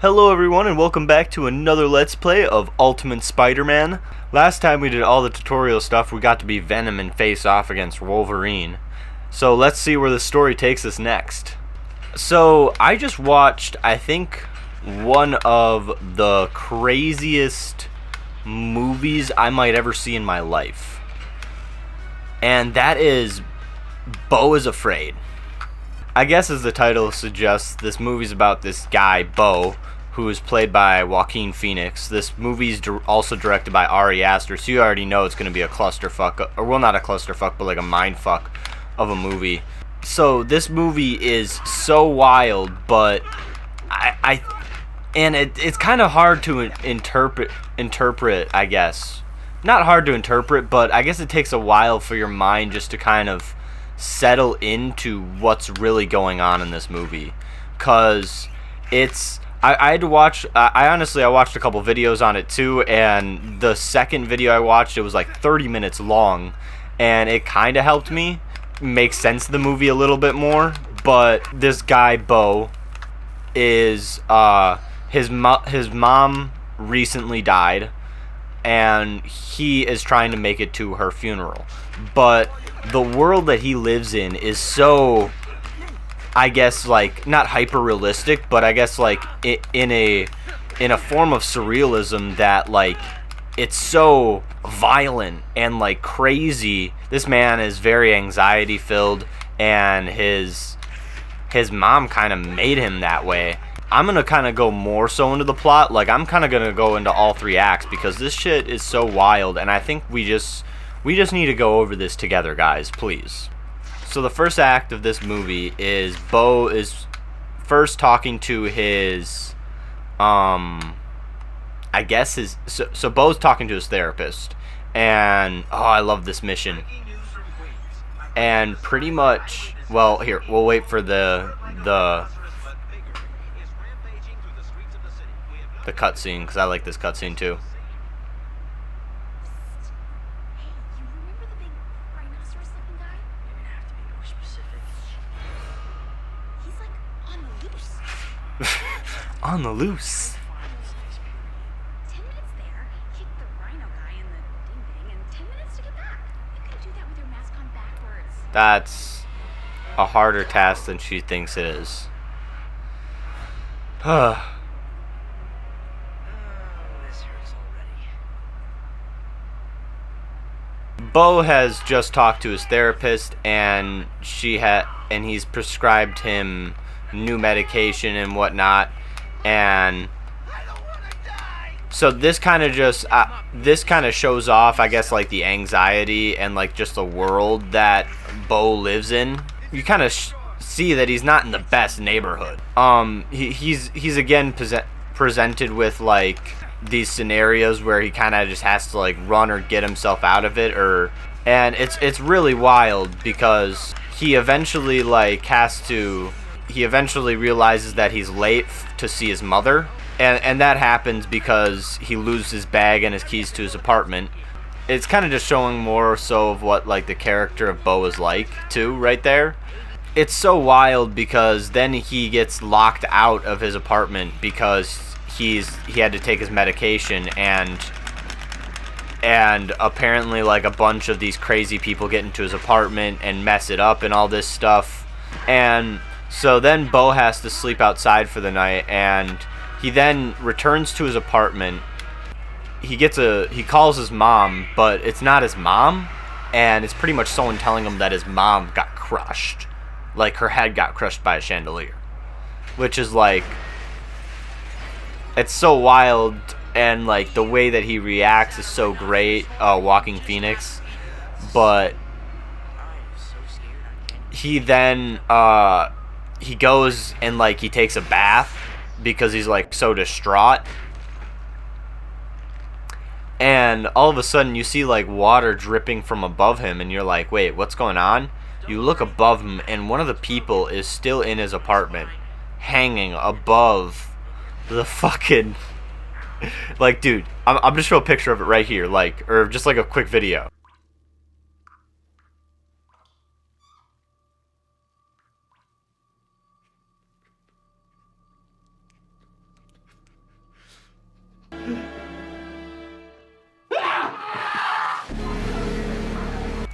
Hello everyone and welcome back to another Let's Play of Ultimate Spider-Man. Last time we did all the tutorial stuff, we got to be Venom and face off against Wolverine. So let's see where the story takes us next. So I just watched, I think, one of the craziest movies I might ever see in my life. And that is Beau is Afraid. I guess as the title suggests, this movie's about this guy, Beau, who is played by Joaquin Phoenix. This movie's also directed by Ari Aster, so you already know it's going to be a clusterfuck, or well, not a clusterfuck, but like a mindfuck of a movie. So this movie is so wild, but it's kind of hard to interpret, I guess. Not hard to interpret, but I guess it takes a while for your mind just to kind of settle into what's really going on in this movie, because I had to watch. I watched a couple videos on it too, and the second video I watched, it was like 30 minutes long, and it kind of helped me make sense of the movie a little bit more. But this guy Beau is his mom recently died, and he is trying to make it to her funeral, but the world that he lives in is so, I guess, like, not hyper realistic, but I guess like in a form of surrealism that, like, it's so violent and like crazy. This man is very anxiety filled, and his mom kind of made him that way. I'm gonna kind of go more so into the plot. Like, I'm kind of gonna go into all three acts because this shit is so wild, and I think we just need to go over this together, guys, please. So the first act of this movie is Beau is first talking to his, I guess so Beau's talking to his therapist, and, oh, I love this mission. And pretty much, well, here, we'll wait for the cutscene, because I like this cutscene too. On the loose. 10 minutes there, kick the rhino guy in the ding-ding, and 10 minutes to get back. You can do that with your mask on backwards. That's a harder task than she thinks it is. This hurts already. Beau has just talked to his therapist, and he's prescribed him new medication and whatnot, and so this kind of shows off, I guess, like the anxiety and like just the world that Beau lives in. You kind of see that he's not in the best neighborhood. He's again presented with like these scenarios where he kind of just has to like run or get himself out of it, and it's really wild because he eventually realizes that he's late to see his mother, and that happens because he loses his bag and his keys to his apartment. It's kind of just showing more so of what like the character of Beau is like too, right there. It's so wild because then he gets locked out of his apartment because he had to take his medication, and apparently like a bunch of these crazy people get into his apartment and mess it up and all this stuff. And so then Beau has to sleep outside for the night, and he then returns to his apartment. He calls his mom, but it's not his mom, and it's pretty much someone telling him that his mom got crushed. Like, her head got crushed by a chandelier. Which is like, it's so wild, and like the way that he reacts is so great, Joaquin Phoenix. But he then he goes and like he takes a bath because he's like so distraught, and all of a sudden you see like water dripping from above him, and you're like, wait, what's going on? You look above him, and one of the people is still in his apartment, hanging above the fucking like, dude, I'm just showing a picture of it right here, like, or just like a quick video.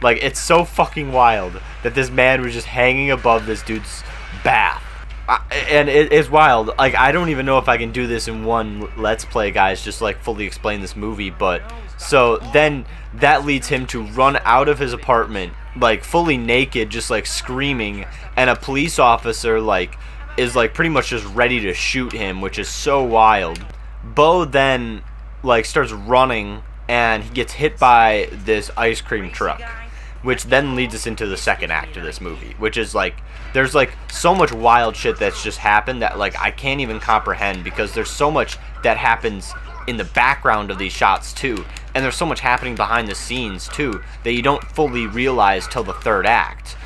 Like, it's so fucking wild that this man was just hanging above this dude's bath. And it's wild. Like, I don't even know if I can do this in one Let's Play, guys, just, like, fully explain this movie. But, so, then that leads him to run out of his apartment, like, fully naked, just, like, screaming. And a police officer, like, is, like, pretty much just ready to shoot him, which is so wild. Beau then, like, starts running, and he gets hit by this ice cream truck, which then leads us into the second act of this movie, which is, like, there's, like, so much wild shit that's just happened that, like, I can't even comprehend, because there's so much that happens in the background of these shots, too, and there's so much happening behind the scenes, too, that you don't fully realize till the third act.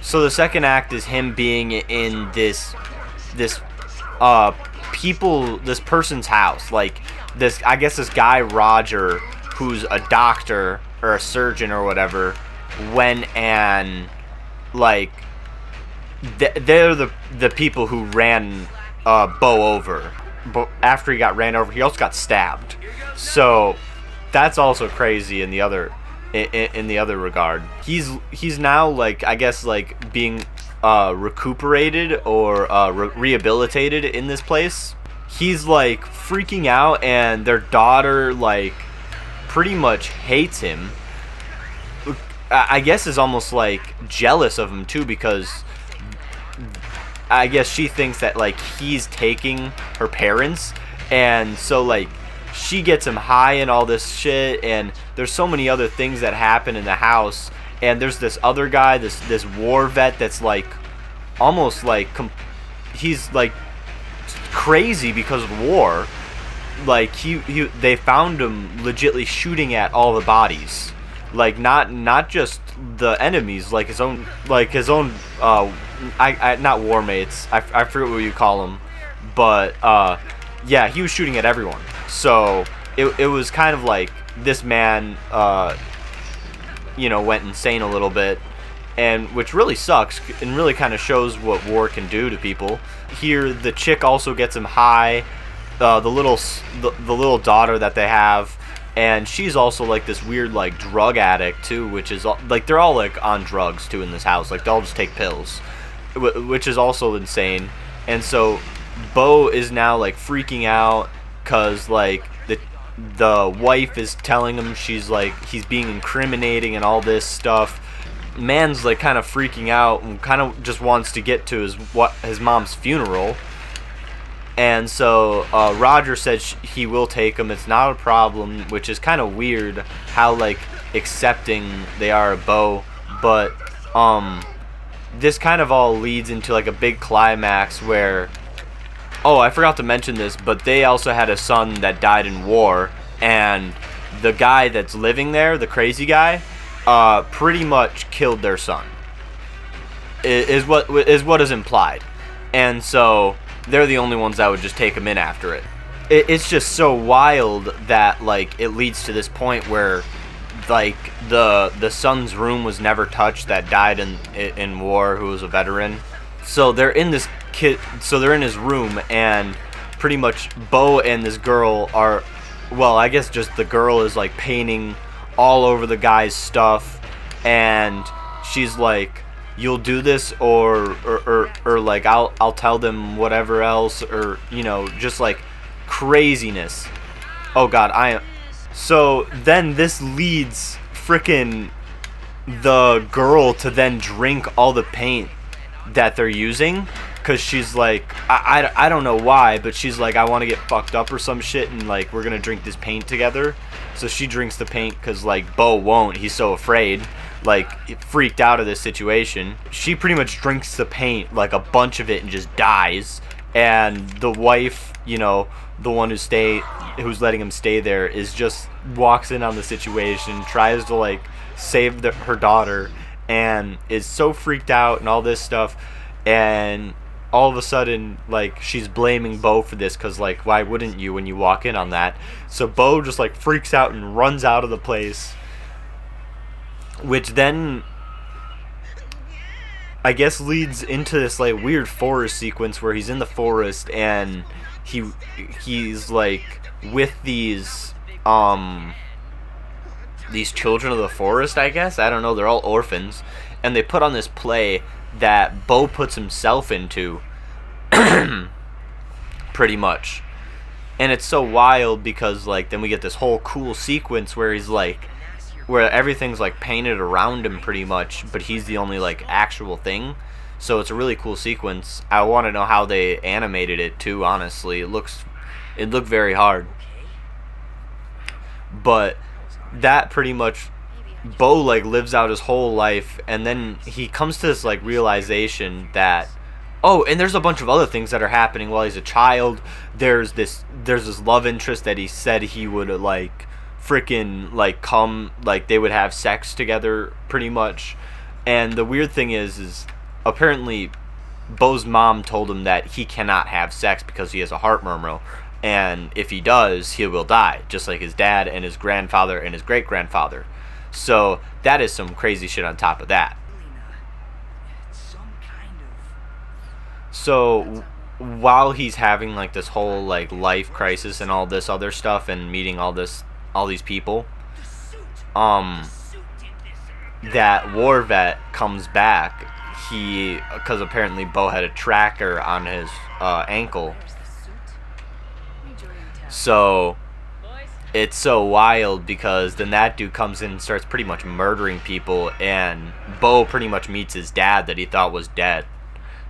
So the second act is him being in this person's house, like, I guess this guy, Roger, who's a doctor, or a surgeon, or whatever, went and, like, they're the people who ran Beau over. But after he got ran over, he also got stabbed. So that's also crazy in the other regard. He's now, like, I guess, like, being recuperated or rehabilitated in this place. He's, like, freaking out, and their daughter, like, pretty much hates him. I guess is almost, like, jealous of him, too, because I guess she thinks that, like, he's taking her parents, and so, like, she gets him high and all this shit, and there's so many other things that happen in the house, and there's this other guy, this war vet that's, like, almost, like, he's, like, crazy because of war. Like, they found him legitly shooting at all the bodies, like, not just the enemies, like his own not war mates, I forget what you call them, but yeah, he was shooting at everyone. So it was kind of like this man went insane a little bit, and which really sucks and really kind of shows what war can do to people. Here the chick also gets him high, the little daughter that they have, and she's also, like, this weird, like, drug addict too, which is, like, they're all, like, on drugs too in this house, like, they all just take pills, which is also insane. And so Beau is now, like, freaking out because, like, the wife is telling him she's, like, he's being incriminating and all this stuff. Man's, like, kind of freaking out and kind of just wants to get to his mom's funeral. And so Roger said he will take him. It's not a problem, which is kind of weird how, like, accepting they are of Beau. But this kind of all leads into, like, a big climax where, oh, I forgot to mention this, but they also had a son that died in war, and the guy that's living there, the crazy guy, pretty much killed their son. Is what is implied. And so they're the only ones that would just take him in after it. It's just so wild that, like, it leads to this point where, like, the son's room was never touched that died in war, who was a veteran. So they're in this they're in his room, and pretty much Beau and this girl are, well, I guess just the girl is, like, painting all over the guy's stuff, and she's like, you'll do this, or like, I'll tell them whatever else, or, just, like, craziness. Oh god, so then this leads frickin' the girl to then drink all the paint that they're using, because she's like, I don't know why, but she's like, I want to get fucked up or some shit, and, like, we're gonna drink this paint together. So she drinks the paint because, like, Beau won't. He's so afraid, like, freaked out of this situation. She pretty much drinks the paint, like, a bunch of it, and just dies. And the wife, the one who's letting him stay there, is just walks in on the situation, tries to, like, save her daughter, and is so freaked out and all this stuff. And all of a sudden, like, she's blaming Beau for this, because, like, why wouldn't you when you walk in on that? So Beau just, like, freaks out and runs out of the place, which then, I guess, leads into this, like, weird forest sequence where he's in the forest, and he's, like, with these, these children of the forest, I guess. I don't know. They're all orphans, and they put on this play that Beau puts himself into, pretty much. And it's so wild because like then we get this whole cool sequence where he's like, where everything's like painted around him pretty much, but he's the only like actual thing. So it's a really cool sequence. I want to know how they animated it too. Honestly, it looked very hard. But that pretty much, Beau like lives out his whole life, and then he comes to this like realization that, oh, and there's a bunch of other things that are happening while he's a child. There's this love interest that he said he would like freaking like come, like they would have sex together pretty much. And the weird thing is apparently Beau's mom told him that he cannot have sex because he has a heart murmur, and if he does, he will die, just like his dad and his grandfather and his great grandfather. So that is some crazy shit on top of that. So while he's having like this whole like life crisis and all this other stuff and meeting all these people, that war vet comes back. Because apparently Beau had a tracker on his ankle. So it's so wild because then that dude comes in and starts pretty much murdering people, and Beau pretty much meets his dad that he thought was dead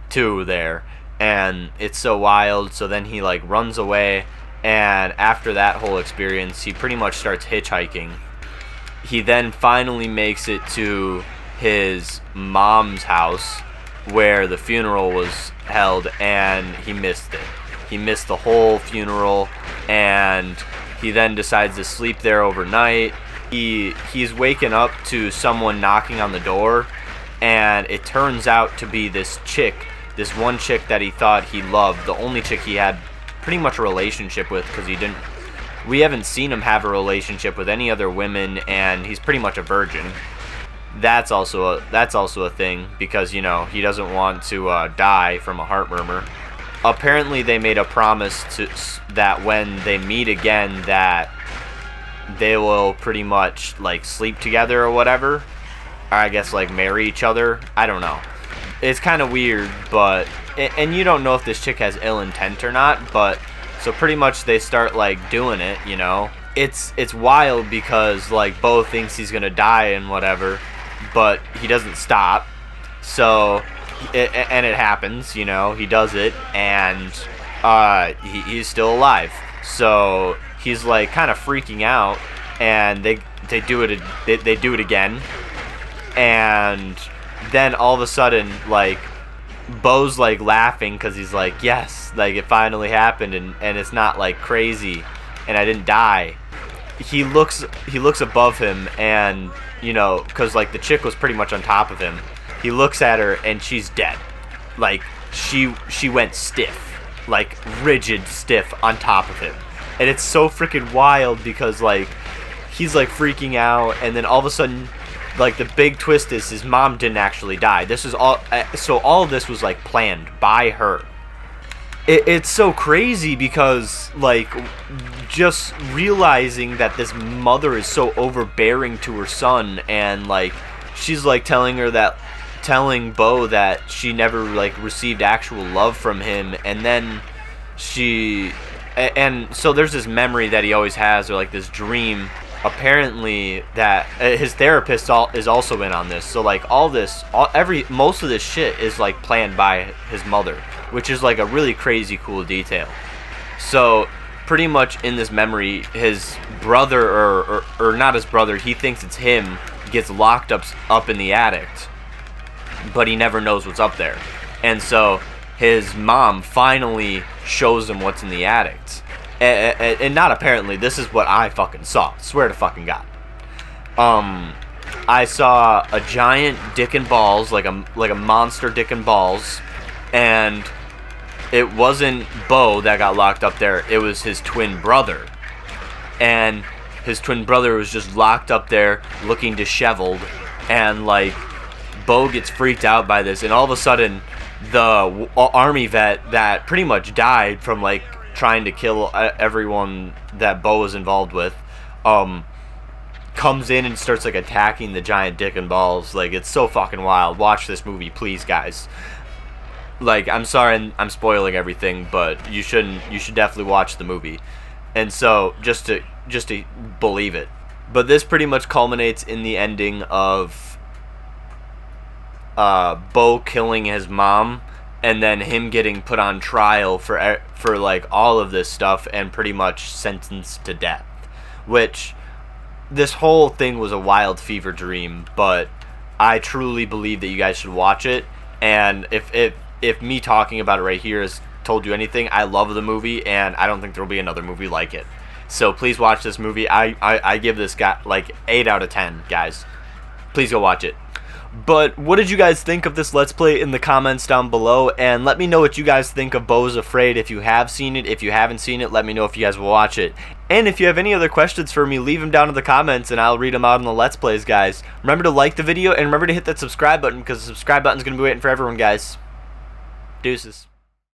too there. And it's so wild. So then he like runs away, and after that whole experience he pretty much starts hitchhiking. He then finally makes it to his mom's house where the funeral was held, and he missed it. He missed the whole funeral, and he then decides to sleep there overnight. He's waken up to someone knocking on the door, and it turns out to be this one chick that he thought he loved, the only chick he had pretty much a relationship with, because we haven't seen him have a relationship with any other women, and he's pretty much a virgin. That's also a thing, because he doesn't want to die from a heart murmur. Apparently they made a promise that when they meet again that they will pretty much like sleep together or whatever, or I guess like marry each other. I don't know. It's kind of weird, but and you don't know if this chick has ill intent or not, but so pretty much they start like doing it. It's wild because like Beau thinks he's gonna die and whatever, but he doesn't stop. So, and it happens, he does it, and he's still alive. So he's like kind of freaking out, and they do it. They do it again, and then all of a sudden, like Beau's like laughing because he's like, yes, like it finally happened, and it's not like crazy, and I didn't die. He looks above him, and because like the chick was pretty much on top of him. He looks at her, and she's dead. Like she went stiff, like rigid stiff on top of him, and it's so freaking wild because like he's like freaking out, and then all of a sudden, like the big twist is his mom didn't actually die. This is all. So all of this was like planned by her. It's so crazy because like just realizing that this mother is so overbearing to her son, and like she's like telling Beau that she never like received actual love from him, and then and so there's this memory that he always has, or like this dream apparently that his therapist is also in on this. So like most of this shit is like planned by his mother, which is like a really crazy cool detail. So pretty much in this memory, his brother or not his brother, he thinks it's him, gets locked up in the attic, but he never knows what's up there. And so his mom finally shows him what's in the attic. And not apparently, this is what I fucking saw. Swear to fucking God. I saw a giant dick and balls, like a monster dick and balls, and it wasn't Beau that got locked up there. It was his twin brother, and his twin brother was just locked up there, looking disheveled, and like Beau gets freaked out by this, and all of a sudden, the army vet that pretty much died from like trying to kill everyone that Beau was involved with, comes in and starts like attacking the giant dick and balls. Like, it's so fucking wild. Watch this movie, please, guys. Like, I'm sorry I'm spoiling everything, but you should definitely watch the movie. And so just to believe it. But this pretty much culminates in the ending of Beau killing his mom, and then him getting put on trial for like all of this stuff and pretty much sentenced to death. Which, this whole thing was a wild fever dream, but I truly believe that you guys should watch it. And if me talking about it right here has told you anything, I love the movie, and I don't think there will be another movie like it. So please watch this movie. I give this guy like 8 out of 10, guys. Please go watch it. But what did you guys think of this Let's Play in the comments down below? And let me know what you guys think of Beau's Afraid if you have seen it. If you haven't seen it, let me know if you guys will watch it. And if you have any other questions for me, leave them down in the comments and I'll read them out in the Let's Plays, guys. Remember to like the video and remember to hit that subscribe button, because the subscribe button is going to be waiting for everyone, guys. Deuces.